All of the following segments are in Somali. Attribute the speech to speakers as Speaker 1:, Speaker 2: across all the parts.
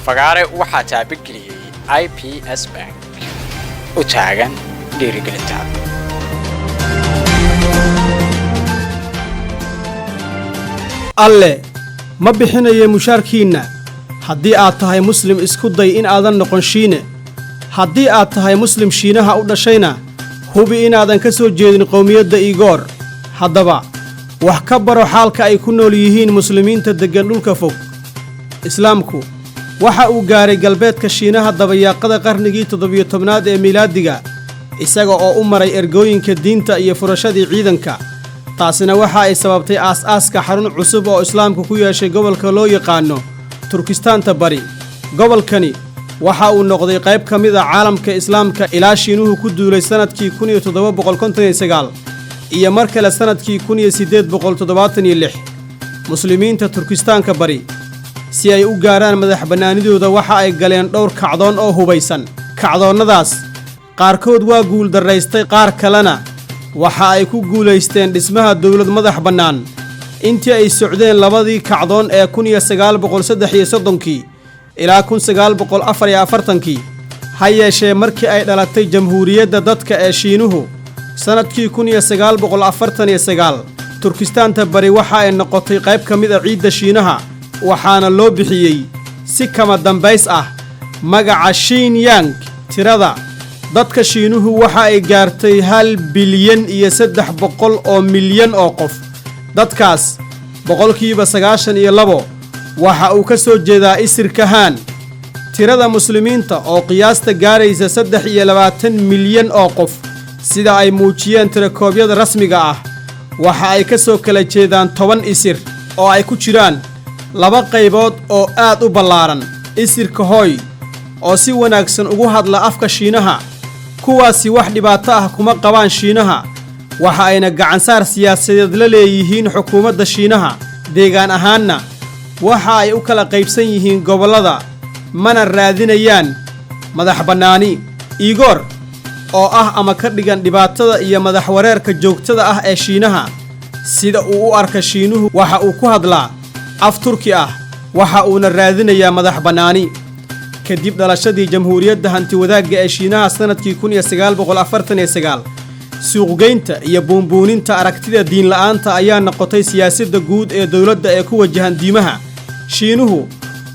Speaker 1: fagaare waxaa taabageliyey IPS Bank u taagan dhiirigelinta
Speaker 2: alle ma bixinayo mushaarkiina haddii aad tahay muslim isku day in aadan noqon shiine haddii aad tahay muslim shiinaha u dhashayna hubi inaadan ka soo jeedin qowmiyadda Igoor haddaba wax ka baro xaalka ay ku nool yihiin muslimiinta degan dhulka fog islaamku waxa uu gaaray galbeedka shiinaha dabayaaqada qarnigii 17aad ee miilaadiga isaga oo u maray ergooyinka diinta iyo furashadii ciidanka taasina waxa ay sababtay aas-aaska xarun cusub oo islaamku ku yeeshay gobolka loo yaqaano Turkistaanta bari gobolkani waxa uu noqday qayb ka mid ah caalamka islaamka ilaa shiinuhu ku duulay sanadkii 1759 iyo mar kale sanadkii 1876 muslimiinta Turkistaanka bari si ay u gaaraan madax banaanidooda waxa ay galeen dhowr kacdoon oo hubaysan kacdoonnadaas qaarkood waa guul daraystay qaar kalena waxa ay ku guuleysteen dhismaha dawlad madax bannaan intii ay socdeen labadii kacdoon ee 1933 ilaa 1944 ha yeeshee markii ay dhalatay jamhuuriyadda dadka ee shiinuhu sanadkii 1949 Turkistaanta bari waxa ay noqotay qayb ka mid ah ciidda shiinaha waxaana loo bixiyey si kama dambays ah magaca Xinjiang tirada dadka shiinuhu waxa ay gaartay 1 bilyan iyo 300 oo milyan oo qof dadkaas boqolkiiba 92 waxa uu ka soo jeedaa isirka Han tirada muslimiinta oo qiyaasta gaaraysa 23 milyan oo qof sida ay muujiyeen tirakoobyada rasmiga ah waxa ay ka soo kala jeedaan 10 isir oo ay ku jiraan laba qaybood oo aad u ballaaran isirka Hooy oo si wanaagsan ugu hadla afka Shiinaha kuwaasi wax dhibaato ah kuma qabaan Shiinaha waxa ayna gacan saar siyaasadeed la leeyihiin xukuumadda Shiinaha deegaan ahaanna waxa ay u kala qaybsan yihiin gobolada mana raadinayaan madax bannaani Igoor oo ah ama ka dhigan dhibaatada iyo madax wareerka joogtada ah ee Shiinaha sida uu u arka Shiinuhu waxa uu ku hadlaa af Turki ah waxa uuna raadinayaa madax bannaani kadib dhalashadii jamhuuriyadda hanti wadaagga ee Shiinaha sanadkii 1949 suuqgeynta iyo buunbuuninta aragtida diin la'aanta ayaa noqotay siyaasadda guud ee dawladda ee ku wajahan diimaha Shiinuhu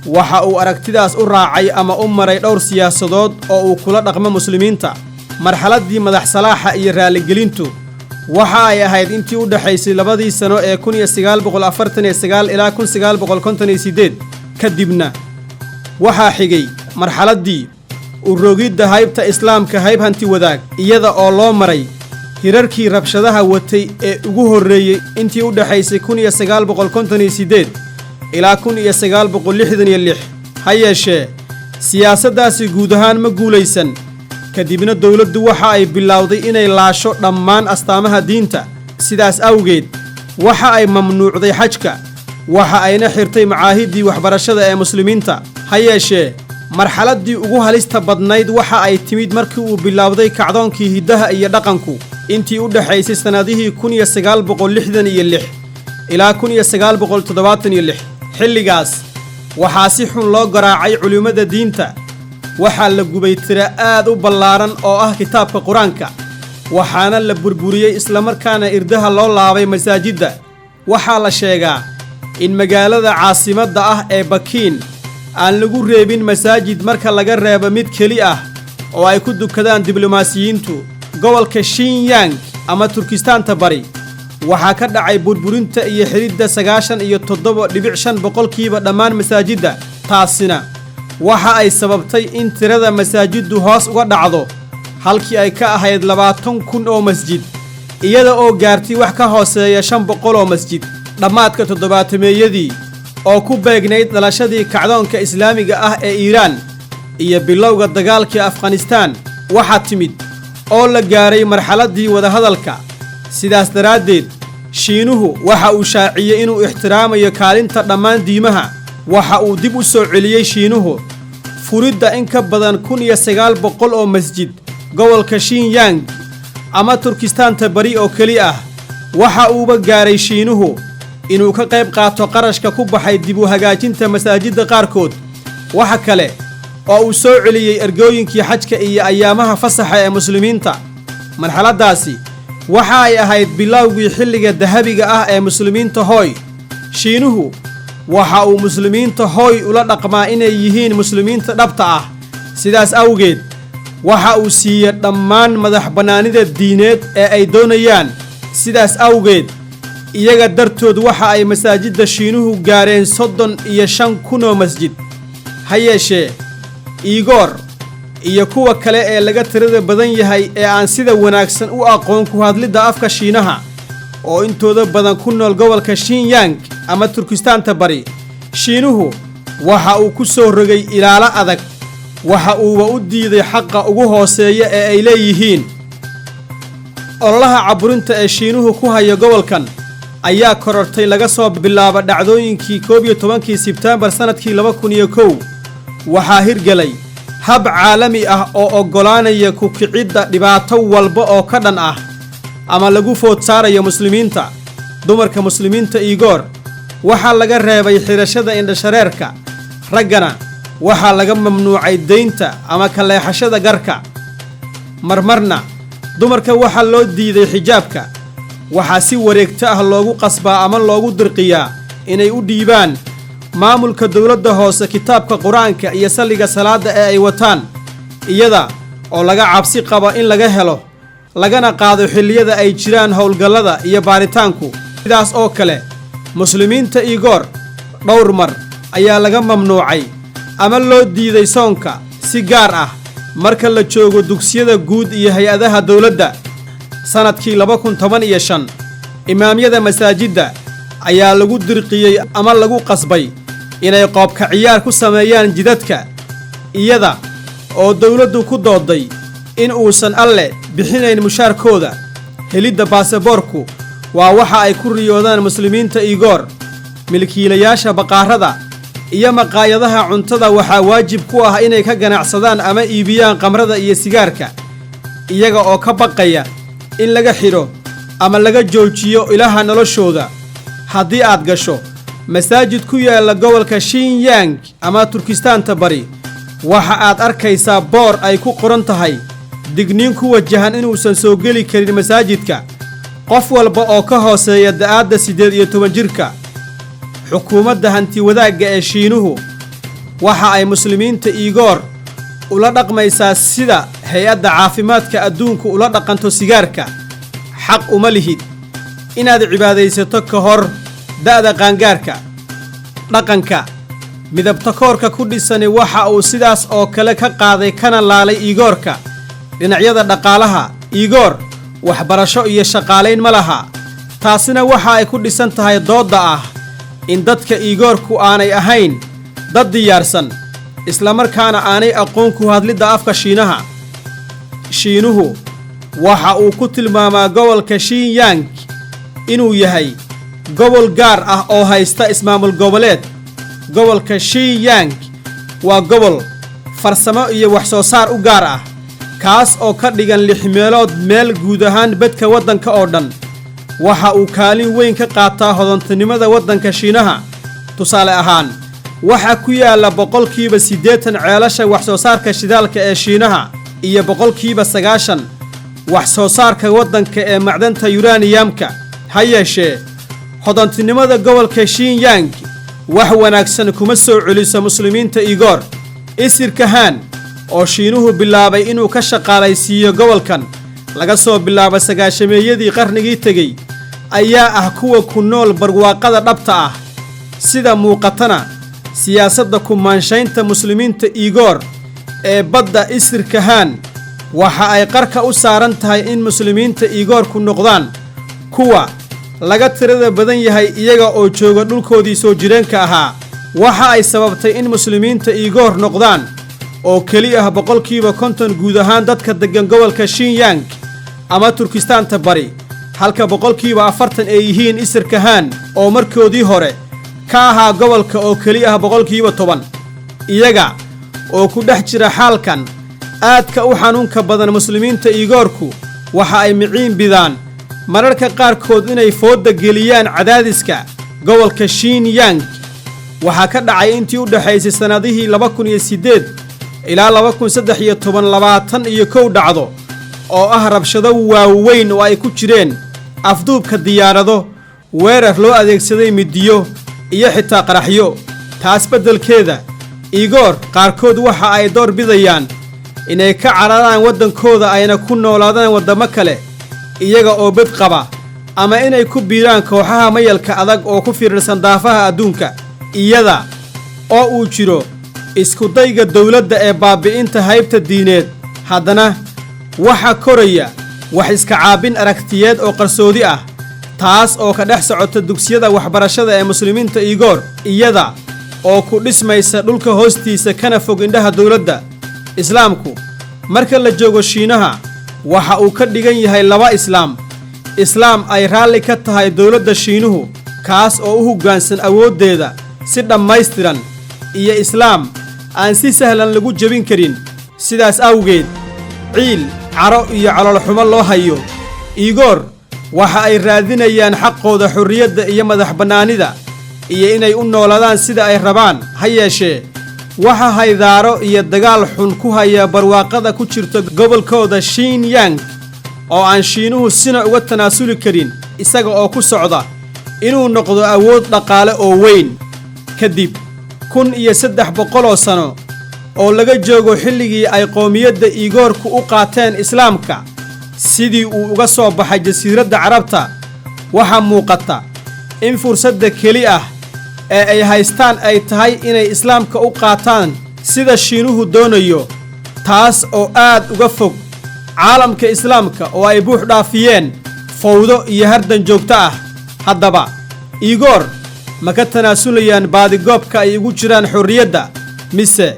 Speaker 2: waxa uu aragtidaas u raacay ama u maray dhowr siyaasadood oo uu kula dhaqmo muslimiinta marxaladii madax salaaxa iyo raaligelintu waxa ay ahayd intii u dhaxaysay labadii sano ee 1949 ilaa 1958 kadibna waxa xigay marxaladii u rogidda haybta islaamka hayb hanti wadaag iyada oo loo maray hirarkii rabshadaha watay ee ugu horeeyay intii u dhaxaysay 1958 ilaa 1966 ha yeeshee siyaasaddaasi guud ahaan ma guulaysan kadibna dawladdu waxa ay bilowday inay laasho dhammaan astaamaha diinta sidaas awgeed waxa ay mamnuucday xajka waxa ayna xirtay macaahidii waxbarashada ee muslimiinta ha yeeshee marxaladii ugu halista badnayd waxa ay timid markii uu bilowday kacdoonkii hidaha iyo dhaqanku intii u dhaxaysay sanadihii 1966 ilaa 1976 xilligaas waxaa si xun loo garaacay culimada diinta waxaa la gubay tira aad u ballaaran oo ah kitaabka quraanka waxaana la burburiyay isla markaana irdaha loo laabay masaajidda waxaa la sheegaa in magaalada caasimadda ah ee Bakiin aan lagu reebin masaajid marka laga reebo mid keli ah oo ay ku dukadaan diblomaasiyiintu gobolka Xinjiang ama Turkistaanta bari waxa ka dhacay burburinta iyo xiridda 97.5% dhammaan masaajidda taasina waxa ay sababtay in tirada masaajiddu hoos uga dhacdo halkii ay ka ahayd 20,000 oo masjid iyada oo gaartay wax ka hooseeya 500 oo masjid dhamaadka 70meeyadii oo ku beegnayd dhalashadii kacdoonka islaamiga ah ee Iiraan iyo bilowga dagaalkii Afghanistan waxa timid oo la gaaray marxaladii wada hadalka sidaas daraadeed Shiinuhu waxa uu shaaciyay inuu ixtiraamayo kaalinta dhammaan diimaha waxa uu dib u soo celiyay Shiinuhu furidda in ka badan 1900 oo masjid gobolka Xinjiang ama Turkistaanta bari oo kali ah waxa uu ba gaaray Shiinuhu inuu ka qayb qaato qarashka ku baxay dib u hagaajinta masaajidda qaarkood waxa kale oo uu soo celiyey ergooyinkii xajka iyo ayaamaha fasaxa ee muslimiinta marxaladaasi waxa ay ahayd bilowgii xilliga dahabiga ah ee muslimiinta hooy shiinuhu waxa uu muslimiinta hooy ula dhaqmaa inay yihiin muslimiinta dhabta ah sidaas awgeed waxa uu siiyey dhammaan madax bannaanida diineed ee ay doonayaan sidaas awgeed iyaga dartood waxa ay masaajidda shiinuhu gaareen 35,000 oo masjid ha yeeshee Igor iyo kuwa kale ee laga tirada badan yahay ee aan sida wanaagsan u aqoon ku hadlida afka Shiinaha oo intooda badan ku nool gobolka Xinjiang ama Turkistaanta bari Shiinuhu waxa uu ku soo rogay ilaala adag waxa uu u diiday xaqa ugu hooseeya ee ay leeyihiin ololaha caburinta ee Shiinuhu ku hayo gobolkan ayaa korortay laga soo bilaabo dhacdooyinkii 11 Sebtembar sanadkii 2001 waxaa hirgalay hab caalami ah oo ogolaanaya ku kicidda dhibaato walba oo ka dhan ah ama lagu food saarayo muslimiinta dumarka muslimiinta Igor waxaa laga reebay xirashada indhashareerka raggana waxaa laga mamnuucay deynta ama ka leexashada garka marmarna dumarka waxaa loo diiday xijaabka waxaa si wareegto ah loogu qasbaa ama loogu dirqiyaa inay u dhiibaan maamulka dawladda hoose kitaabka quraanka iyo salliga salaada ee ay wataan iyada oo laga cabsi qabo in laga helo lagana qaado xilliyada ay jiraan howlgallada iyo baaritaanku sidaas oo kale muslimiinta Igor dhowr mar ayaa laga mamnuucay ama loo diiday soonka si gaar ah marka la joogo dugsiyada guud iyo hay'adaha dawladda sanadkii 2015 imaamyada masaajidda ayaa lagu dirqiyay ama lagu qasbay inay qoobka ciyaar ku sameeyaan jidadka iyada oo dawladdu ku dooday in uusan alle bixinayn mushaarkooda helidda baasaboorku waa waxa ay ku riyoodaan muslimiinta Igor milkiilayaasha baqaarada iyo maqaayadaha cuntada waxaa waajib ku ah inay ka ganacsadaan ama iibiyaan qamrada iyo sigaarka iyaga oo ka baqaya in laga xiro ama laga joojiyo ilaha noloshooda haddii aad gasho masaajid ku yaala gobolka Xinjiang ama Turkistaanta bari waxa aad arkaysaa boor ay ku qoran tahay digniin ku wajahan inuusan soo geli karin masaajidka qof walba oo ka hooseeya da'aadda 18 jirka xukuumadda hanti wadaagga ee Shiinuhu waxa ay muslimiinta Igor ula dhaqmaysaa sida hay'adda caafimaadka adduunka ula dhaqanto sigaarka xaq uma lihid inaad cibaadaysato ka hor da'da qaangaarka dhaqanka midabta koorka ku dhisan waxa uu sidaas oo kale ka qaaday kana laalay Igorka dhinacyada dhaqaalaha Igor waxbarasho iyo shaqaaleyn ma laha taasina waxa ay ku dhisan tahay doodda ah in dadka Igorku aanay ahayn dad diyaarsan isla markaana aanay aqoon ku hadlida afka Shiinaha Shiinuhu waxa uu ku tilmaamaa gobolka Xinjiang inuu yahay gobol gaar ah oo haysta ismaamul goboleed gobolka Xinjiang waa gobol farsamo iyo wax soo saar u gaar ah kaas oo ka dhigan 6 meelood meel guud ahaan badka waddanka oo dhan waxa uu kaalin weyn ka qaataa hodantinimada waddanka Shiinaha tusaale ahaan waxa ku yaala 80% ceelasha wax soo saarka shidaalka ee Shiinaha iyo 90% wax soo saarka waddanka ee macdanta uraniumka ha yeeshee hodantinimada gobolka Xinjiang wax wanaagsan kuma soo celiso muslimiinta Igor isirka Han oo Shiinuhu bilaabay inuu ka shaqaalaysiiyo gobolkan laga soo bilaabo 9meeyadii qarnigii tagay ayaa ah kuwa ku nool barwaaqada dhabta ah sida muuqatana siyaasadda ku maanshaynta muslimiinta Igor ee badda isirka Han waxa ay qarka u saaran tahay in muslimiinta Igor ku noqdaan kuwa laga tirada badan yahay iyaga oo jooga dhulkoodii soo jireenka ahaa waxa ay sababtay in muslimiinta Igor noqdaan oo kaliya 50% guud ahaan dadka degan gobolka Xinjiang ama Turkistaanta bari halka 40% ay yihiin isirka Han oo markoodii hore ka ahaa gobolka oo kaliya 10% iyaga oo ku dhex jira xaalkan aadka u xanuunka badan muslimiinta Igorku waxa ay miciin bidaan mararka qaarkood inay fooda geliyaan cadaadiska gobolka Xinjiang waxaa ka dhacay intii u dhaxaysay sanadihii 2008 ilaa 2013 dhacdo oo ah rabshado waaweyn oo ay ku jireen afduubka diyaarado weerar loo adeegsaday midiyo iyo xitaa qaraxyo taas beddelkeeda Igor qaarkood waxa ay door bidayaan inay ka cararaan wadankooda ayna ku noolaadaan wadamo kale iyaga oo bad qaba ama inay ku biiraan kooxaha mayalka adag oo ku fiirsan daafaha adduunka iyada oo uu jiro isku dayga dawladda ee baabi'inta haybta diineed haddana waxa koraya wax iska caabin aragtiyeed oo qarsoodi ah taas oo ka dhex socota dugsiyada waxbarashada ee muslimiinta Igor iyada oo ku dhismaysa dhulka hoostiisa kana fog indhaha dawladda islaamku marka la joogo Shiinaha waxa uu ka dhigan yahay laba islaam ay raalli ka tahay dawladda Shiinuhu kaas oo u hoggaansan awoodeeda si dhammaystiran iyo islaam aan si sahlan lagu jabin karin sidaas awgeed ciil caro iyo calool xumo loo hayo Igor waxa ay raadinayaan xaqooda xurriyadda iyo madax bannaanida iyo inay u noolaadaan sida ay rabaan ha yeeshee waxa haydaaro iyo dagaal xun ku haya barwaaqada ku jirta gobolkooda Xinjiang oo aan Shiinuhu sina uga tanaasuli karin isaga oo ku socda inuu noqdo awood dhaqaale oo weyn kadib 1300 sano oo laga joogo xilligii ay qoomiyadda Igorku u qaateen islaamka sidii uu uga soo baxay jasiiradda Carabta waxa muuqata in fursadda keli ah ee ay haystaan ay tahay inay islaamka u qaataan sida Shiinuhu doonayo taas oo aad uga fog caalamka islaamka oo ay buux dhaafiyeen fawdo iyo hardan joogto ah haddaba Igor ma ka tanaasulayaan baadigoobka ay ugu jiraan xurriyadda mise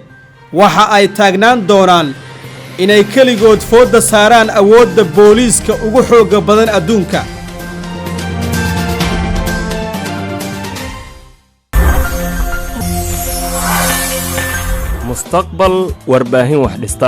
Speaker 2: waxa ay taagnaan doonaan inay keligood fooda saaraan awoodda booliiska ugu xoogga badan adduunka
Speaker 3: mustaqbal warbaahin wax dhista